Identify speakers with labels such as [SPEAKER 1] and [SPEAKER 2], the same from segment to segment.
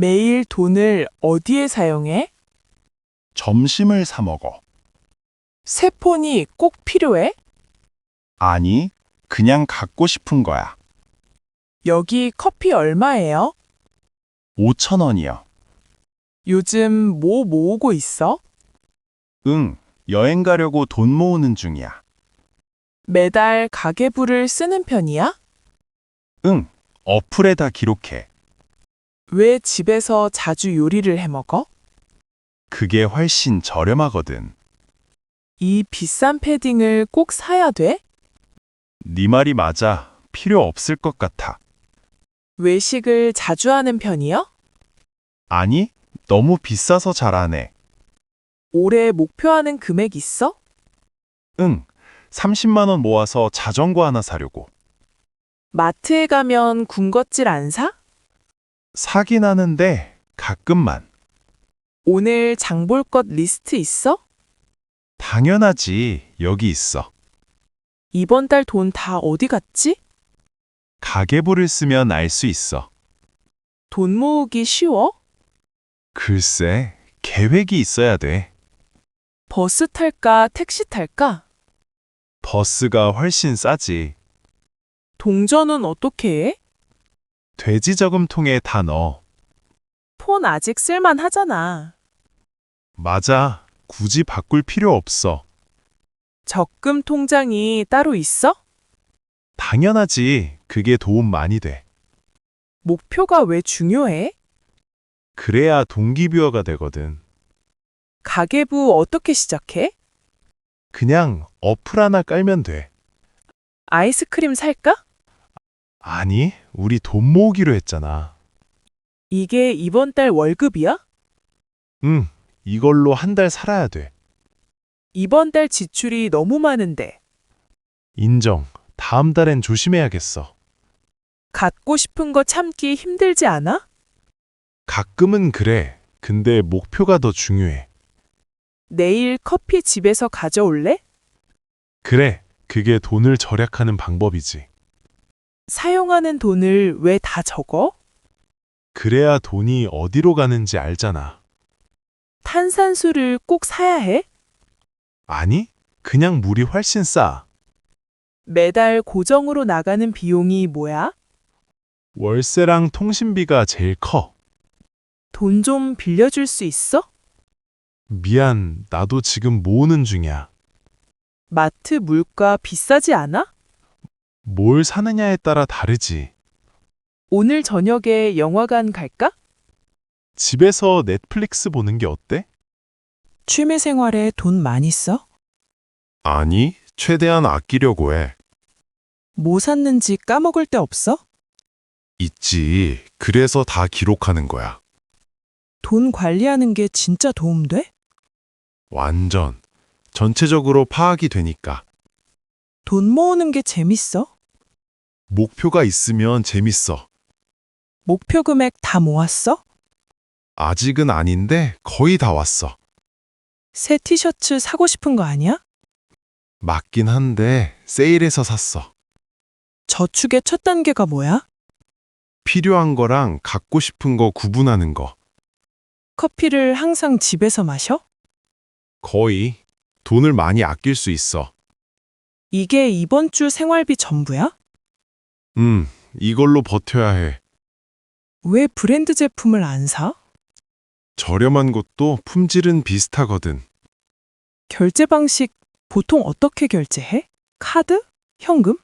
[SPEAKER 1] 매일 돈을 어디에 사용해?
[SPEAKER 2] 점심을 사 먹어.
[SPEAKER 1] 새 폰이 꼭 필요해?
[SPEAKER 2] 아니, 그냥 갖고 싶은 거야.
[SPEAKER 1] 여기 커피 얼마예요?
[SPEAKER 2] 5,000원이요.
[SPEAKER 1] 요즘 뭐 모으고 있어?
[SPEAKER 2] 응, 여행 가려고 돈 모으는 중이야.
[SPEAKER 1] 매달 가계부를 쓰는 편이야?
[SPEAKER 2] 응, 어플에다 기록해.
[SPEAKER 1] 왜 집에서 자주 요리를 해 먹어?
[SPEAKER 2] 그게 훨씬 저렴하거든.
[SPEAKER 1] 이 비싼 패딩을 꼭 사야 돼?
[SPEAKER 2] 네 말이 맞아. 필요 없을 것 같아.
[SPEAKER 1] 외식을 자주 하는 편이야?
[SPEAKER 2] 아니, 너무 비싸서 잘 안 해.
[SPEAKER 1] 올해 목표하는 금액 있어?
[SPEAKER 2] 응, 30만 원 모아서 자전거 하나 사려고.
[SPEAKER 1] 마트에 가면 군것질 안 사?
[SPEAKER 2] 사긴 하는데 가끔만.
[SPEAKER 1] 오늘 장볼 것 리스트 있어?
[SPEAKER 2] 당연하지. 여기 있어.
[SPEAKER 1] 이번 달 돈 다 어디 갔지?
[SPEAKER 2] 가계부를 쓰면 알 수 있어.
[SPEAKER 1] 돈 모으기 쉬워?
[SPEAKER 2] 글쎄, 계획이 있어야 돼.
[SPEAKER 1] 버스 탈까, 택시 탈까?
[SPEAKER 2] 버스가 훨씬 싸지.
[SPEAKER 1] 동전은 어떻게 해?
[SPEAKER 2] 돼지 저금통에 다 넣어.
[SPEAKER 1] 폰 아직 쓸만 하잖아.
[SPEAKER 2] 맞아. 굳이 바꿀 필요 없어.
[SPEAKER 1] 적금 통장이 따로 있어?
[SPEAKER 2] 당연하지. 그게 도움 많이 돼.
[SPEAKER 1] 목표가 왜 중요해?
[SPEAKER 2] 그래야 동기부여가 되거든.
[SPEAKER 1] 가계부 어떻게 시작해?
[SPEAKER 2] 그냥 어플 하나 깔면 돼.
[SPEAKER 1] 아이스크림 살까?
[SPEAKER 2] 아니, 우리 돈 모으기로 했잖아.
[SPEAKER 1] 이게 이번 달 월급이야?
[SPEAKER 2] 응, 이걸로 한 달 살아야 돼.
[SPEAKER 1] 이번 달 지출이 너무 많은데.
[SPEAKER 2] 인정. 다음 달엔 조심해야겠어.
[SPEAKER 1] 갖고 싶은 거 참기 힘들지 않아?
[SPEAKER 2] 가끔은 그래. 근데 목표가 더 중요해.
[SPEAKER 1] 내일 커피 집에서 가져올래?
[SPEAKER 2] 그래, 그게 돈을 절약하는 방법이지.
[SPEAKER 1] 사용하는 돈을 왜 다 적어?
[SPEAKER 2] 그래야 돈이 어디로 가는지 알잖아.
[SPEAKER 1] 탄산수를 꼭 사야 해?
[SPEAKER 2] 아니, 그냥 물이 훨씬 싸.
[SPEAKER 1] 매달 고정으로 나가는 비용이 뭐야?
[SPEAKER 2] 월세랑 통신비가 제일 커.
[SPEAKER 1] 돈 좀 빌려줄 수 있어?
[SPEAKER 2] 미안, 나도 지금 모으는 중이야.
[SPEAKER 1] 마트 물가 비싸지 않아?
[SPEAKER 2] 뭘 사느냐에 따라 다르지.
[SPEAKER 1] 오늘 저녁에 영화관 갈까?
[SPEAKER 2] 집에서 넷플릭스 보는 게 어때?
[SPEAKER 1] 취미 생활에 돈 많이 써?
[SPEAKER 2] 아니, 최대한 아끼려고 해.
[SPEAKER 1] 뭐 샀는지 까먹을 때 없어?
[SPEAKER 2] 있지. 그래서 다 기록하는 거야.
[SPEAKER 1] 돈 관리하는 게 진짜 도움돼?
[SPEAKER 2] 완전. 전체적으로 파악이 되니까.
[SPEAKER 1] 돈 모으는 게 재밌어?
[SPEAKER 2] 목표가 있으면 재밌어.
[SPEAKER 1] 목표 금액 다 모았어?
[SPEAKER 2] 아직은 아닌데 거의 다 왔어.
[SPEAKER 1] 새 티셔츠 사고 싶은 거 아니야?
[SPEAKER 2] 맞긴 한데 세일해서 샀어.
[SPEAKER 1] 저축의 첫 단계가 뭐야?
[SPEAKER 2] 필요한 거랑 갖고 싶은 거 구분하는 거.
[SPEAKER 1] 커피를 항상 집에서 마셔?
[SPEAKER 2] 거의. 돈을 많이 아낄 수 있어.
[SPEAKER 1] 이게 이번 주 생활비 전부야?
[SPEAKER 2] 이걸로 버텨야 해.
[SPEAKER 1] 왜 브랜드 제품을 안 사?
[SPEAKER 2] 저렴한 것도 품질은 비슷하거든.
[SPEAKER 1] 결제 방식 보통 어떻게 결제해? 카드? 현금?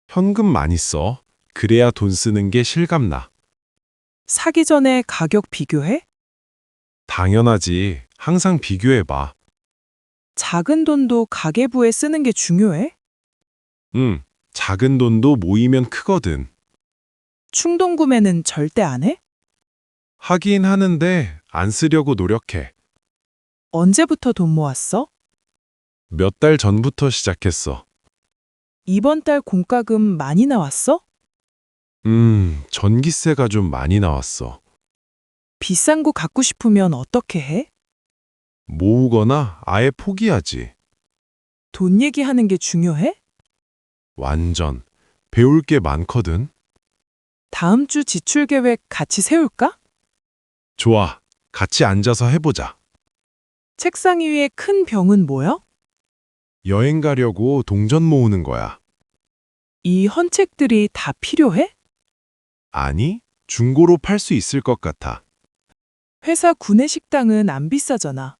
[SPEAKER 2] 현금 많이 써. 그래야 돈 쓰는 게 실감나.
[SPEAKER 1] 사기 전에 가격 비교해?
[SPEAKER 2] 당연하지. 항상 비교해봐.
[SPEAKER 1] 작은 돈도 가계부에 쓰는 게 중요해?
[SPEAKER 2] 작은 돈도 모이면 크거든.
[SPEAKER 1] 충동 구매는 절대 안 해?
[SPEAKER 2] 하긴 하는데 안 쓰려고 노력해.
[SPEAKER 1] 언제부터 돈 모았어?
[SPEAKER 2] 몇 달 전부터 시작했어.
[SPEAKER 1] 이번 달 공과금 많이 나왔어?
[SPEAKER 2] 전기세가 좀 많이 나왔어.
[SPEAKER 1] 비싼 거 갖고 싶으면 어떻게 해?
[SPEAKER 2] 모으거나 아예 포기하지.
[SPEAKER 1] 돈 얘기하는 게 중요해?
[SPEAKER 2] 완전. 배울 게 많거든.
[SPEAKER 1] 다음 주 지출 계획 같이 세울까?
[SPEAKER 2] 좋아. 같이 앉아서 해보자.
[SPEAKER 1] 책상 위에 큰 병은 뭐야?
[SPEAKER 2] 여행 가려고 동전 모으는 거야.
[SPEAKER 1] 이 헌책들이 다 필요해?
[SPEAKER 2] 아니, 중고로 팔 수 있을 것 같아.
[SPEAKER 1] 회사 구내식당은 안 비싸잖아.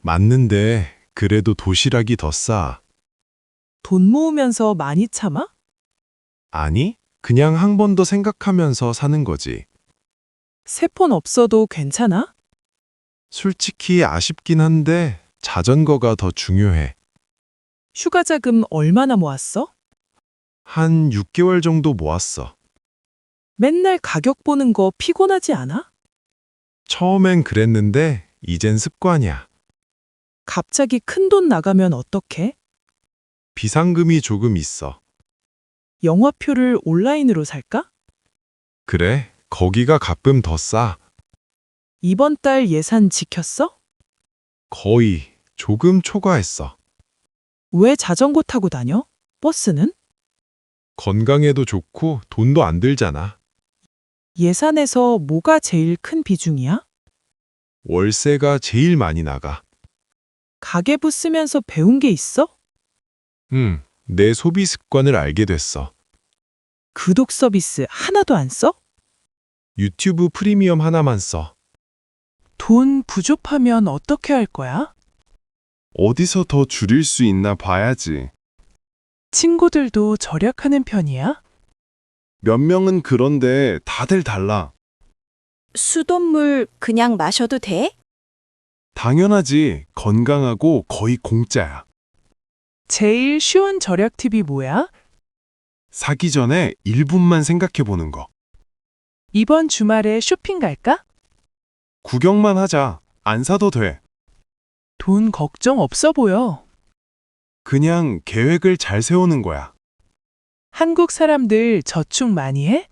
[SPEAKER 2] 맞는데, 그래도 도시락이 더 싸.
[SPEAKER 1] 돈 모으면서 많이 참아?
[SPEAKER 2] 아니, 그냥 한 번 더 생각하면서 사는 거지.
[SPEAKER 1] 새 폰 없어도 괜찮아?
[SPEAKER 2] 솔직히 아쉽긴 한데, 자전거가 더 중요해.
[SPEAKER 1] 휴가 자금 얼마나 모았어?
[SPEAKER 2] 한 6개월 정도 모았어.
[SPEAKER 1] 맨날 가격 보는 거 피곤하지 않아?
[SPEAKER 2] 처음엔 그랬는데, 이젠 습관이야.
[SPEAKER 1] 갑자기 큰 돈 나가면 어떡해?
[SPEAKER 2] 비상금이 조금 있어.
[SPEAKER 1] 영화표를 온라인으로 살까?
[SPEAKER 2] 그래, 거기가 가끔 더 싸.
[SPEAKER 1] 이번 달 예산 지켰어?
[SPEAKER 2] 거의 조금 초과했어.
[SPEAKER 1] 왜 자전거 타고 다녀? 버스는?
[SPEAKER 2] 건강에도 좋고 돈도 안 들잖아.
[SPEAKER 1] 예산에서 뭐가 제일 큰 비중이야?
[SPEAKER 2] 월세가 제일 많이 나가.
[SPEAKER 1] 가계부 쓰면서 배운 게 있어?
[SPEAKER 2] 내 소비 습관을 알게 됐어.
[SPEAKER 1] 구독 서비스 하나도 안 써?
[SPEAKER 2] 유튜브 프리미엄 하나만 써.
[SPEAKER 1] 돈 부족하면 어떻게 할 거야?
[SPEAKER 2] 어디서 더 줄일 수 있나 봐야지.
[SPEAKER 1] 친구들도 절약하는 편이야?
[SPEAKER 2] 몇 명은 그런데 다들 달라.
[SPEAKER 3] 수돗물 그냥 마셔도 돼?
[SPEAKER 2] 당연하지. 건강하고 거의 공짜야.
[SPEAKER 1] 제일 쉬운 절약 팁이 뭐야?
[SPEAKER 2] 사기 전에 1분만 생각해 보는 거.
[SPEAKER 1] 이번 주말에 쇼핑 갈까?
[SPEAKER 2] 구경만 하자. 안 사도 돼.
[SPEAKER 1] 돈 걱정 없어 보여.
[SPEAKER 2] 그냥 계획을 잘 세우는 거야.
[SPEAKER 1] 한국 사람들 저축 많이 해?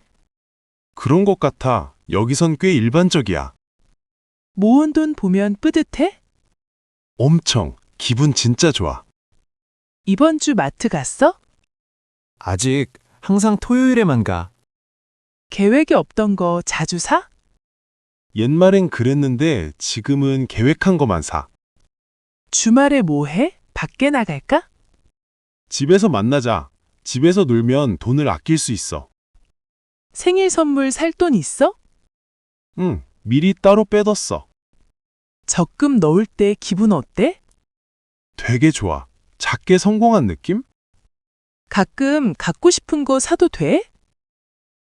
[SPEAKER 2] 그런 것 같아. 여기선 꽤 일반적이야.
[SPEAKER 1] 모은 돈 보면 뿌듯해?
[SPEAKER 2] 엄청. 기분 진짜 좋아.
[SPEAKER 1] 이번 주 마트 갔어?
[SPEAKER 4] 아직 항상 토요일에만 가.
[SPEAKER 1] 계획이 없던 거 자주 사?
[SPEAKER 2] 옛말엔 그랬는데 지금은 계획한 것만 사.
[SPEAKER 1] 주말에 뭐 해? 밖에 나갈까?
[SPEAKER 2] 집에서 만나자. 집에서 놀면 돈을 아낄 수 있어.
[SPEAKER 1] 생일 선물 살 돈 있어?
[SPEAKER 2] 응, 미리 따로 빼뒀어.
[SPEAKER 1] 적금 넣을 때 기분 어때?
[SPEAKER 2] 되게 좋아. 작게 성공한 느낌?
[SPEAKER 1] 가끔 갖고 싶은 거 사도 돼?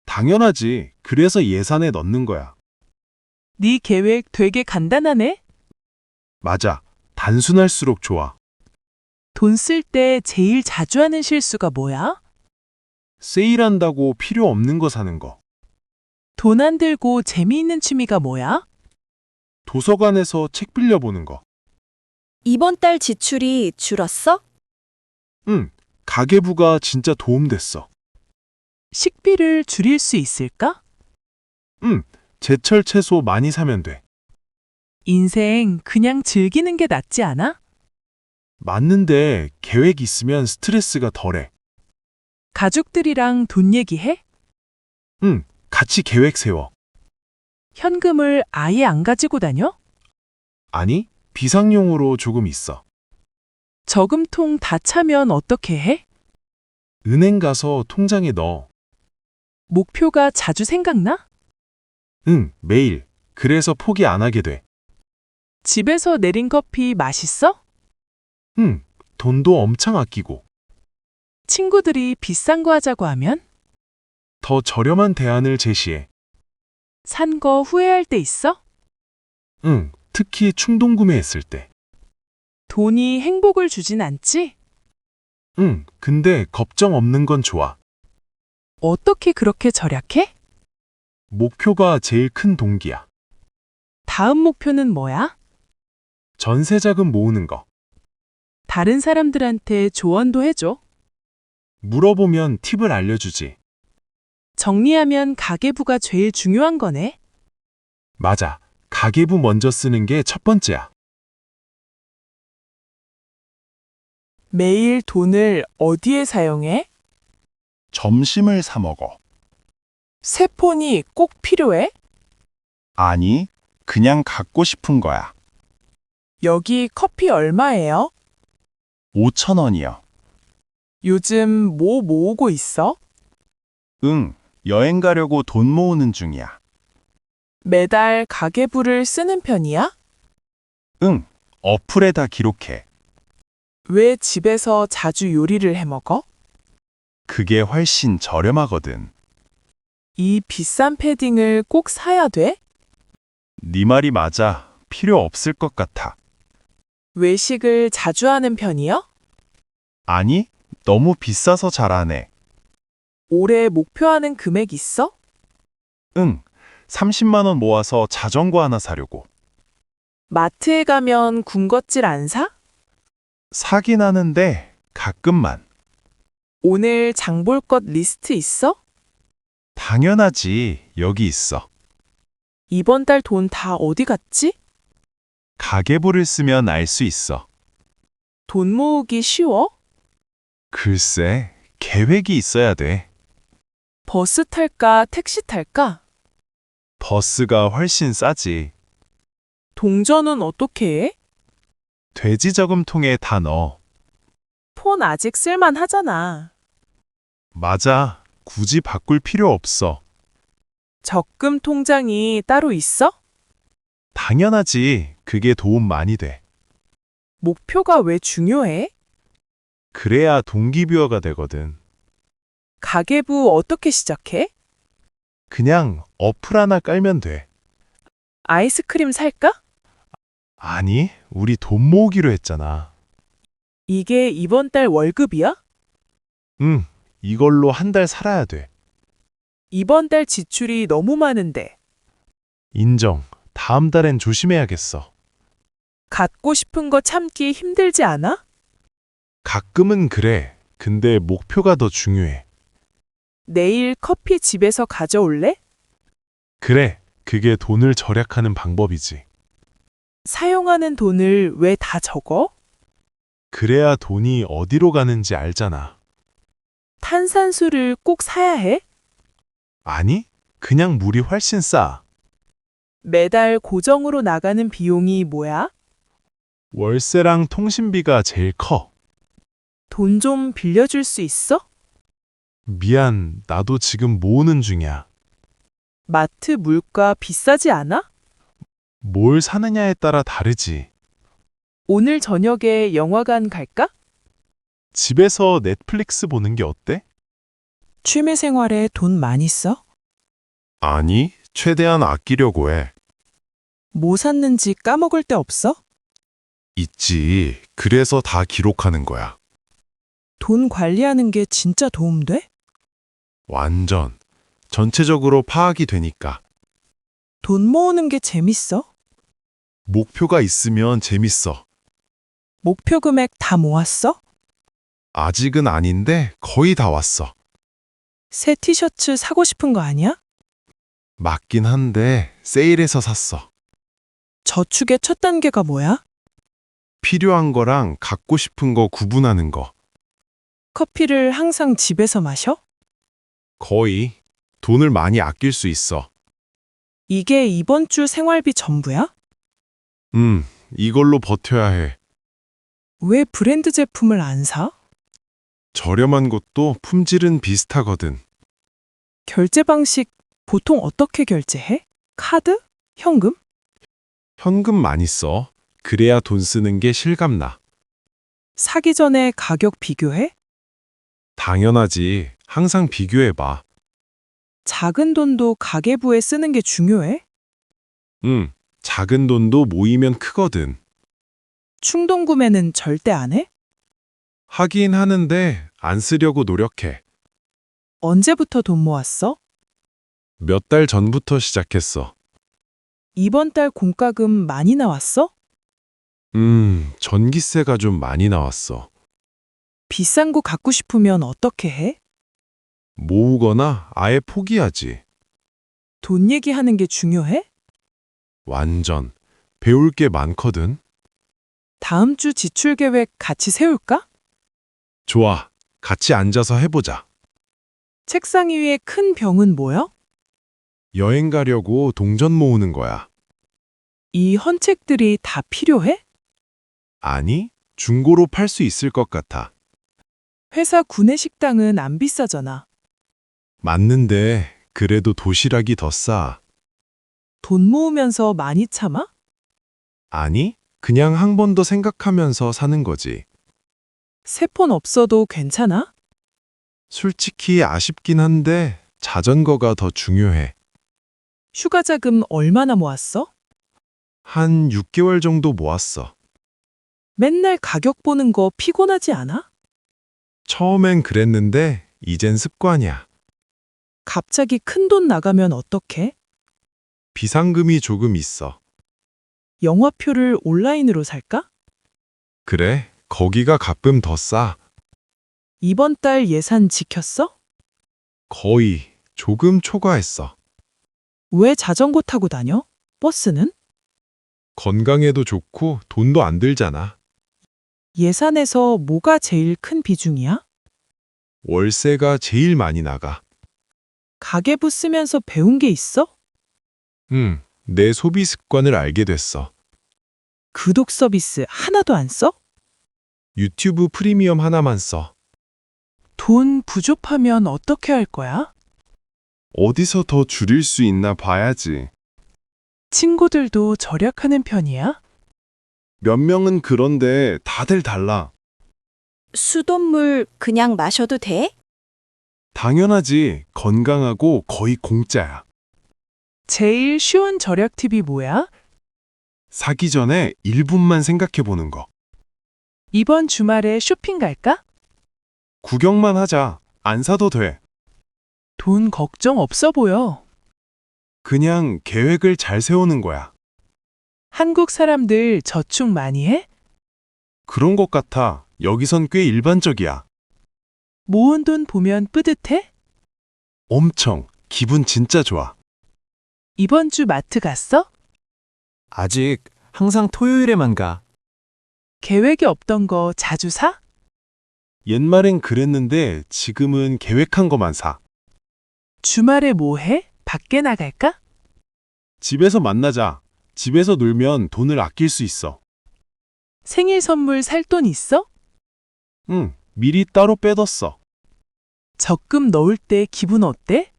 [SPEAKER 2] 당연하지. 그래서 예산에 넣는 거야.
[SPEAKER 1] 네 계획 되게 간단하네?
[SPEAKER 2] 맞아. 단순할수록 좋아.
[SPEAKER 1] 돈 쓸 때 제일 자주 하는 실수가 뭐야?
[SPEAKER 2] 세일한다고 필요 없는 거 사는 거.
[SPEAKER 1] 돈 안 들고 재미있는 취미가 뭐야?
[SPEAKER 2] 도서관에서 책 빌려보는 거.
[SPEAKER 3] 이번 달 지출이 줄었어?
[SPEAKER 2] 응, 가계부가 진짜 도움됐어.
[SPEAKER 1] 식비를 줄일 수 있을까?
[SPEAKER 2] 응, 제철 채소 많이 사면 돼.
[SPEAKER 1] 인생 그냥 즐기는 게 낫지 않아?
[SPEAKER 2] 맞는데 계획 있으면 스트레스가 덜해.
[SPEAKER 1] 가족들이랑 돈 얘기해?
[SPEAKER 2] 응, 같이 계획 세워.
[SPEAKER 1] 현금을 아예 안 가지고 다녀?
[SPEAKER 2] 아니, 비상용으로 조금 있어.
[SPEAKER 1] 저금통 다 차면 어떻게 해?
[SPEAKER 2] 은행 가서 통장에 넣어.
[SPEAKER 1] 목표가 자주 생각나?
[SPEAKER 2] 응, 매일. 그래서 포기 안 하게 돼.
[SPEAKER 1] 집에서 내린 커피 맛있어?
[SPEAKER 2] 응, 돈도 엄청 아끼고.
[SPEAKER 1] 친구들이 비싼 거 하자고 하면?
[SPEAKER 2] 더 저렴한 대안을 제시해.
[SPEAKER 1] 산 거 후회할 때 있어?
[SPEAKER 2] 응, 특히 충동 구매했을 때.
[SPEAKER 1] 돈이 행복을 주진 않지?
[SPEAKER 2] 응, 근데 걱정 없는 건 좋아.
[SPEAKER 1] 어떻게 그렇게 절약해?
[SPEAKER 2] 목표가 제일 큰 동기야.
[SPEAKER 1] 다음 목표는 뭐야?
[SPEAKER 2] 전세 자금 모으는 거.
[SPEAKER 1] 다른 사람들한테 조언도 해줘.
[SPEAKER 2] 물어보면 팁을 알려주지.
[SPEAKER 1] 정리하면 가계부가 제일 중요한 거네.
[SPEAKER 2] 맞아. 가계부 먼저 쓰는 게 첫 번째야.
[SPEAKER 1] 매일 돈을 어디에 사용해?
[SPEAKER 5] 점심을 사 먹어.
[SPEAKER 1] 새 폰이 꼭 필요해?
[SPEAKER 5] 아니, 그냥 갖고 싶은 거야.
[SPEAKER 1] 여기 커피 얼마예요?
[SPEAKER 5] 5,000원이요.
[SPEAKER 1] 요즘 뭐 모으고 있어?
[SPEAKER 5] 응, 여행 가려고 돈 모으는 중이야.
[SPEAKER 1] 매달 가계부를 쓰는 편이야?
[SPEAKER 5] 응, 어플에다 기록해.
[SPEAKER 1] 왜 집에서 자주 요리를 해 먹어?
[SPEAKER 5] 그게 훨씬 저렴하거든.
[SPEAKER 1] 이 비싼 패딩을 꼭 사야 돼?
[SPEAKER 5] 네 말이 맞아. 필요 없을 것 같아.
[SPEAKER 1] 외식을 자주 하는 편이야?
[SPEAKER 5] 아니, 너무 비싸서 잘 안 해.
[SPEAKER 1] 올해 목표하는 금액 있어?
[SPEAKER 5] 응, 30만 원 모아서 자전거 하나 사려고.
[SPEAKER 1] 마트에 가면 군것질 안 사?
[SPEAKER 5] 사긴 하는데 가끔만.
[SPEAKER 1] 오늘 장볼 것 리스트 있어?
[SPEAKER 5] 당연하지. 여기 있어.
[SPEAKER 1] 이번 달 돈 다 어디 갔지?
[SPEAKER 5] 가계부를 쓰면 알 수 있어.
[SPEAKER 1] 돈 모으기 쉬워?
[SPEAKER 5] 글쎄, 계획이 있어야 돼.
[SPEAKER 1] 버스 탈까, 택시 탈까?
[SPEAKER 5] 버스가 훨씬 싸지.
[SPEAKER 1] 동전은 어떻게 해?
[SPEAKER 5] 돼지 저금통에 다 넣어.
[SPEAKER 1] 폰 아직 쓸만 하잖아.
[SPEAKER 5] 맞아. 굳이 바꿀 필요 없어.
[SPEAKER 1] 적금 통장이 따로 있어?
[SPEAKER 5] 당연하지. 그게 도움 많이 돼.
[SPEAKER 1] 목표가 왜 중요해?
[SPEAKER 5] 그래야 동기부여가 되거든.
[SPEAKER 1] 가계부 어떻게 시작해?
[SPEAKER 5] 그냥 어플 하나 깔면 돼.
[SPEAKER 1] 아이스크림 살까?
[SPEAKER 5] 아니, 우리 돈 모으기로 했잖아.
[SPEAKER 1] 이게 이번 달 월급이야?
[SPEAKER 5] 응, 이걸로 한 달 살아야 돼.
[SPEAKER 1] 이번 달 지출이 너무 많은데.
[SPEAKER 5] 인정. 다음 달엔 조심해야겠어.
[SPEAKER 1] 갖고 싶은 거 참기 힘들지 않아?
[SPEAKER 5] 가끔은 그래. 근데 목표가 더 중요해.
[SPEAKER 1] 내일 커피 집에서 가져올래?
[SPEAKER 5] 그래, 그게 돈을 절약하는 방법이지.
[SPEAKER 1] 사용하는 돈을 왜 다 적어?
[SPEAKER 5] 그래야 돈이 어디로 가는지 알잖아.
[SPEAKER 1] 탄산수를 꼭 사야 해?
[SPEAKER 5] 아니, 그냥 물이 훨씬 싸.
[SPEAKER 1] 매달 고정으로 나가는 비용이 뭐야?
[SPEAKER 5] 월세랑 통신비가 제일 커.
[SPEAKER 1] 돈 좀 빌려줄 수 있어?
[SPEAKER 5] 미안, 나도 지금 모으는 중이야.
[SPEAKER 1] 마트 물가 비싸지 않아?
[SPEAKER 5] 뭘 사느냐에 따라 다르지.
[SPEAKER 1] 오늘 저녁에 영화관 갈까?
[SPEAKER 5] 집에서 넷플릭스 보는 게 어때?
[SPEAKER 1] 취미 생활에 돈 많이 써?
[SPEAKER 2] 아니, 최대한 아끼려고 해.
[SPEAKER 1] 뭐 샀는지 까먹을 때 없어?
[SPEAKER 2] 있지. 그래서 다 기록하는 거야.
[SPEAKER 1] 돈 관리하는 게 진짜 도움돼?
[SPEAKER 2] 완전. 전체적으로 파악이 되니까.
[SPEAKER 1] 돈 모으는 게 재밌어?
[SPEAKER 2] 목표가 있으면 재밌어.
[SPEAKER 1] 목표 금액 다 모았어?
[SPEAKER 2] 아직은 아닌데 거의 다 왔어.
[SPEAKER 1] 새 티셔츠 사고 싶은 거 아니야?
[SPEAKER 2] 맞긴 한데 세일해서 샀어.
[SPEAKER 1] 저축의 첫 단계가 뭐야?
[SPEAKER 2] 필요한 거랑 갖고 싶은 거 구분하는 거.
[SPEAKER 1] 커피를 항상 집에서 마셔?
[SPEAKER 2] 거의. 돈을 많이 아낄 수 있어.
[SPEAKER 1] 이게 이번 주 생활비 전부야?
[SPEAKER 2] 이걸로 버텨야 해.
[SPEAKER 1] 왜 브랜드 제품을 안 사?
[SPEAKER 2] 저렴한 것도 품질은 비슷하거든.
[SPEAKER 1] 결제 방식 보통 어떻게 결제해? 카드? 현금?
[SPEAKER 2] 현금 많이 써. 그래야 돈 쓰는 게 실감나.
[SPEAKER 1] 사기 전에 가격 비교해?
[SPEAKER 2] 당연하지. 항상 비교해봐.
[SPEAKER 1] 작은 돈도 가계부에 쓰는 게 중요해?
[SPEAKER 2] 작은 돈도 모이면 크거든.
[SPEAKER 1] 충동 구매는 절대 안 해?
[SPEAKER 2] 하긴 하는데 안 쓰려고 노력해.
[SPEAKER 1] 언제부터 돈 모았어?
[SPEAKER 2] 몇 달 전부터 시작했어.
[SPEAKER 1] 이번 달 공과금 많이 나왔어?
[SPEAKER 2] 전기세가 좀 많이 나왔어.
[SPEAKER 1] 비싼 거 갖고 싶으면 어떻게 해?
[SPEAKER 2] 모으거나 아예 포기하지.
[SPEAKER 1] 돈 얘기하는 게 중요해?
[SPEAKER 2] 완전. 배울 게 많거든.
[SPEAKER 1] 다음 주 지출 계획 같이 세울까?
[SPEAKER 2] 좋아. 같이 앉아서 해보자.
[SPEAKER 1] 책상 위에 큰 병은 뭐야?
[SPEAKER 2] 여행 가려고 동전 모으는 거야.
[SPEAKER 1] 이 헌책들이 다 필요해?
[SPEAKER 2] 아니, 중고로 팔 수 있을 것 같아.
[SPEAKER 1] 회사 구내식당은 안 비싸잖아.
[SPEAKER 2] 맞는데, 그래도 도시락이 더 싸.
[SPEAKER 1] 돈 모으면서 많이 참아?
[SPEAKER 2] 아니, 그냥 한 번 더 생각하면서 사는 거지.
[SPEAKER 1] 새 폰 없어도 괜찮아?
[SPEAKER 2] 솔직히 아쉽긴 한데, 자전거가 더 중요해.
[SPEAKER 1] 휴가 자금 얼마나 모았어?
[SPEAKER 2] 한 6개월 정도 모았어.
[SPEAKER 1] 맨날 가격 보는 거 피곤하지 않아?
[SPEAKER 2] 처음엔 그랬는데, 이젠 습관이야.
[SPEAKER 1] 갑자기 큰 돈 나가면 어떡해?
[SPEAKER 2] 비상금이 조금 있어.
[SPEAKER 1] 영화표를 온라인으로 살까?
[SPEAKER 2] 그래, 거기가 가끔 더 싸.
[SPEAKER 1] 이번 달 예산 지켰어?
[SPEAKER 2] 거의 조금 초과했어.
[SPEAKER 1] 왜 자전거 타고 다녀? 버스는?
[SPEAKER 2] 건강에도 좋고 돈도 안 들잖아.
[SPEAKER 1] 예산에서 뭐가 제일 큰 비중이야?
[SPEAKER 2] 월세가 제일 많이 나가.
[SPEAKER 1] 가계부 쓰면서 배운 게 있어?
[SPEAKER 2] 내 소비 습관을 알게 됐어.
[SPEAKER 1] 구독 서비스 하나도 안 써?
[SPEAKER 2] 유튜브 프리미엄 하나만 써.
[SPEAKER 1] 돈 부족하면 어떻게 할 거야?
[SPEAKER 5] 어디서 더 줄일 수 있나 봐야지.
[SPEAKER 1] 친구들도 절약하는 편이야?
[SPEAKER 5] 몇 명은 그런데 다들 달라.
[SPEAKER 3] 수돗물 그냥 마셔도 돼?
[SPEAKER 5] 당연하지. 건강하고 거의 공짜야.
[SPEAKER 1] 제일 쉬운 절약 팁이 뭐야?
[SPEAKER 5] 사기 전에 1분만 생각해 보는 거.
[SPEAKER 1] 이번 주말에 쇼핑 갈까?
[SPEAKER 5] 구경만 하자. 안 사도 돼.
[SPEAKER 1] 돈 걱정 없어 보여.
[SPEAKER 5] 그냥 계획을 잘 세우는 거야.
[SPEAKER 1] 한국 사람들 저축 많이 해?
[SPEAKER 5] 그런 것 같아. 여기선 꽤 일반적이야.
[SPEAKER 1] 모은 돈 보면 뿌듯해?
[SPEAKER 5] 엄청. 기분 진짜 좋아.
[SPEAKER 1] 이번 주 마트 갔어?
[SPEAKER 4] 아직 항상 토요일에만 가.
[SPEAKER 1] 계획이 없던 거 자주 사?
[SPEAKER 5] 옛말엔 그랬는데 지금은 계획한 것만 사.
[SPEAKER 1] 주말에 뭐 해? 밖에 나갈까?
[SPEAKER 5] 집에서 만나자. 집에서 놀면 돈을 아낄 수 있어.
[SPEAKER 1] 생일 선물 살 돈 있어?
[SPEAKER 5] 응, 미리 따로 빼뒀어.
[SPEAKER 1] 적금 넣을 때 기분 어때?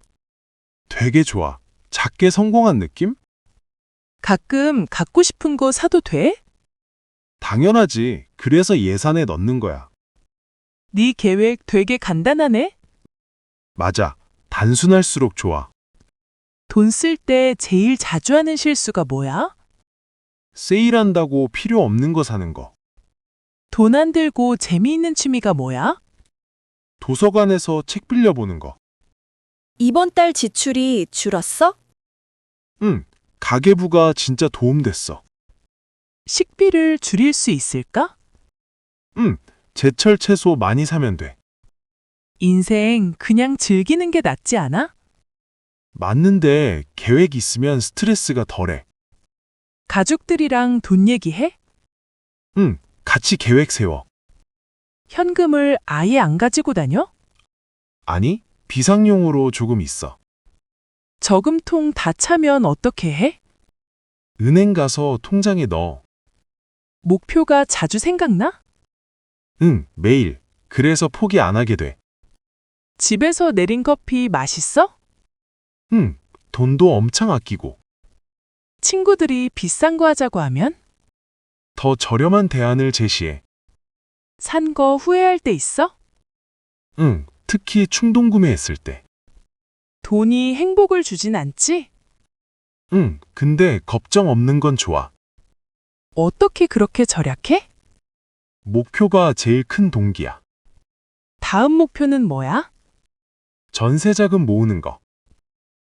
[SPEAKER 5] 되게 좋아. 작게 성공한 느낌?
[SPEAKER 1] 가끔 갖고 싶은 거 사도 돼?
[SPEAKER 5] 당연하지. 그래서 예산에 넣는 거야.
[SPEAKER 1] 네 계획 되게 간단하네?
[SPEAKER 5] 맞아. 단순할수록 좋아.
[SPEAKER 1] 돈 쓸 때 제일 자주 하는 실수가 뭐야?
[SPEAKER 5] 세일한다고 필요 없는 거 사는 거.
[SPEAKER 1] 돈 안 들고 재미있는 취미가 뭐야?
[SPEAKER 5] 도서관에서 책 빌려보는 거.
[SPEAKER 3] 이번 달 지출이 줄었어?
[SPEAKER 5] 응, 가계부가 진짜 도움됐어.
[SPEAKER 1] 식비를 줄일 수 있을까?
[SPEAKER 5] 응, 제철 채소 많이 사면 돼.
[SPEAKER 1] 인생 그냥 즐기는 게 낫지 않아?
[SPEAKER 5] 맞는데 계획 있으면 스트레스가 덜해.
[SPEAKER 1] 가족들이랑 돈 얘기해?
[SPEAKER 5] 응, 같이 계획 세워.
[SPEAKER 1] 현금을 아예 안 가지고 다녀?
[SPEAKER 5] 아니, 비상용으로 조금 있어.
[SPEAKER 1] 저금통 다 차면 어떻게 해?
[SPEAKER 5] 은행 가서 통장에 넣어.
[SPEAKER 1] 목표가 자주 생각나?
[SPEAKER 5] 응, 매일. 그래서 포기 안 하게 돼.
[SPEAKER 1] 집에서 내린 커피 맛있어?
[SPEAKER 5] 응, 돈도 엄청 아끼고.
[SPEAKER 1] 친구들이 비싼 거 하자고 하면?
[SPEAKER 5] 더 저렴한 대안을 제시해.
[SPEAKER 1] 산 거 후회할 때 있어?
[SPEAKER 5] 응, 특히 충동 구매했을 때.
[SPEAKER 1] 돈이 행복을 주진 않지?
[SPEAKER 5] 응, 근데 걱정 없는 건 좋아.
[SPEAKER 1] 어떻게 그렇게 절약해?
[SPEAKER 5] 목표가 제일 큰 동기야.
[SPEAKER 1] 다음 목표는 뭐야?
[SPEAKER 5] 전세 자금 모으는 거.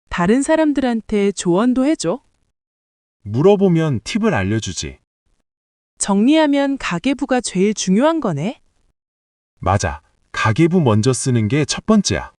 [SPEAKER 1] 다른 사람들한테 조언도 해줘.
[SPEAKER 5] 물어보면 팁을 알려주지.
[SPEAKER 1] 정리하면 가계부가 제일 중요한 거네.
[SPEAKER 5] 맞아. 가계부 먼저 쓰는 게 첫 번째야.